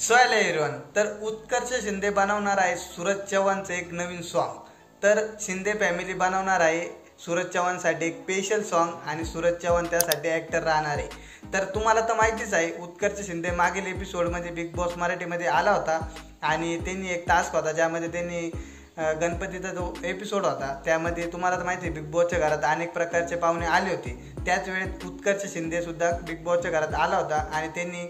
So hello everyone, तर उत्कर्ष शिंदे बनवणार आहे सूरज चव्हाणचं एक नवीन सॉन्ग। तर शिंदे फॅमिली बनवणार आहे सूरज चव्हाणसाठी एक स्पेशल सॉन्ग आणि सूरज चव्हाण त्यासाठी ॲक्टर राहणार आहे। तर तुम्हाला तर माहितीच आहे, उत्कर्ष शिंदे मागील एपिसोडमध्ये बिग बॉस मराठीमध्ये आला होता आणि त्यांनी एक टास्क होता ज्यामध्ये त्यांनी गणपतीचा जो एपिसोड होता त्यामध्ये तुम्हाला तर माहिती आहे बिग बॉसच्या घरात अनेक प्रकारचे पाहुणे आले होते। त्याच वेळेत उत्कर्ष शिंदे सुद्धा बिग बॉसच्या घरात आला होता आणि त्यांनी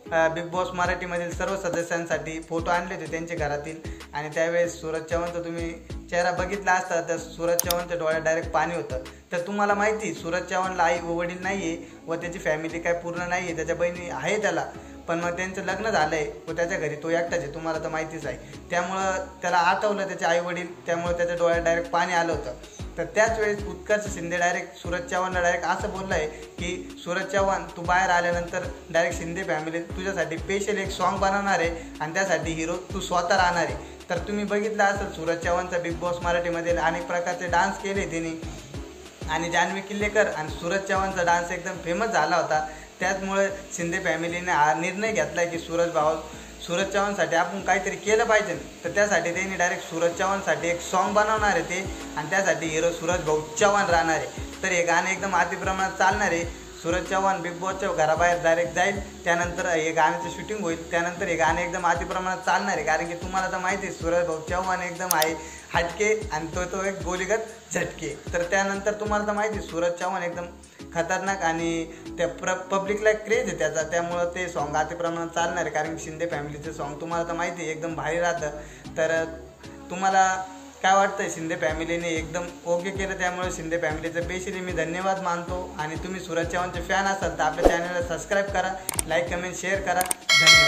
बिग बॉस मराठीमधील सर्व सदस्यांसाठी फोटो आणले होते त्यांच्या घरातील। आणि त्यावेळेस सूरज चव्हाणचा तुम्ही चेहरा बघितला असता तर सूरज चव्हाणच्या डोळ्यात डायरेक्ट पाणी होतं। तर तुम्हाला माहिती सूरज चव्हाणला आई व वडील नाही आहे व त्याची फॅमिली काय पूर्ण नाही आहे, त्याच्या बहिणी आहे त्याला, पण मग त्यांचं लग्न झालं आहे व त्याच्या घरी तो एकटाच आहे, तुम्हाला तर माहितीच आहे। त्यामुळं त्याला आठवलं त्याचे आई वडील, त्यामुळे त्याच्या डोळ्यात डायरेक्ट पाणी आलं होतं। तर त्याच वेळेस उत्कर्ष शिंदे डायरेक्ट सूरज चव्हाणला डायरेक्ट असं बोललं आहे की सूरज चव्हाण तू बाहेर आल्यानंतर डायरेक्ट शिंदे फॅमिली तुझ्यासाठी स्पेशल एक सॉन्ग बनवणार आहे आणि त्यासाठी हिरो तू स्वतः राहणार आहे। तर तुम्ही बघितलं असेल सूरज चव्हाणचा बिग बॉस मराठीमध्ये अनेक प्रकारचे डान्स केले त्यांनी आणि जान्हवी किल्लेकर आणि सूरज चव्हाणचा डान्स एकदम फेमस झाला होता। त्याचमुळे शिंदे फॅमिलीने हा निर्णय घेतला की सूरज चव्हाणसाठी आपण काहीतरी केलं पाहिजे। तर त्यासाठी त्यांनी डायरेक्ट सूरज चव्हाणसाठी एक सॉन्ग बनवणार आहे ते आणि त्यासाठी हिरो सूरज भाऊ चव्हाण राहणार आहे। तर हे गाणं एकदम अतिप्रमाणात चालणार आहे। सूरज चव्हाण बिग बॉसच्या घराबाहेर डायरेक्ट जाईल, त्यानंतर हे गाण्याचं शूटिंग होईल, त्यानंतर हे गाणं एकदम अतिप्रमाणात चालणार आहे। कारण की तुम्हाला तर माहिती आहे सूरज भाऊ चव्हाण एकदम आहे हटके आणि तो एक गोलीगत झटके। तर त्यानंतर तुम्हाला तर माहिती आहे सूरज चव्हाण एकदम खतरनाक आणि त्या पब्लिकला क्रेज आहे त्याचा, त्यामुळं ते सॉन्ग अतिप्रमाणात चालणार आहे। कारण शिंदे फॅमिलीचं सॉन्ग तुम्हाला तर माहिती आहे एकदम भारी राहतं। तर तुम्हाला काय वाटतं, शिंदे फॅमिलीने एकदम ओके केलं, त्यामुळे शिंदे फॅमिलीचं स्पेशली मी धन्यवाद मानतो। आणि तुम्ही सूरज चव्हाणचे फॅन असाल तर आपल्या चॅनलला सबस्क्राईब करा, लाईक कमेंट शेअर करा। धन्यवाद।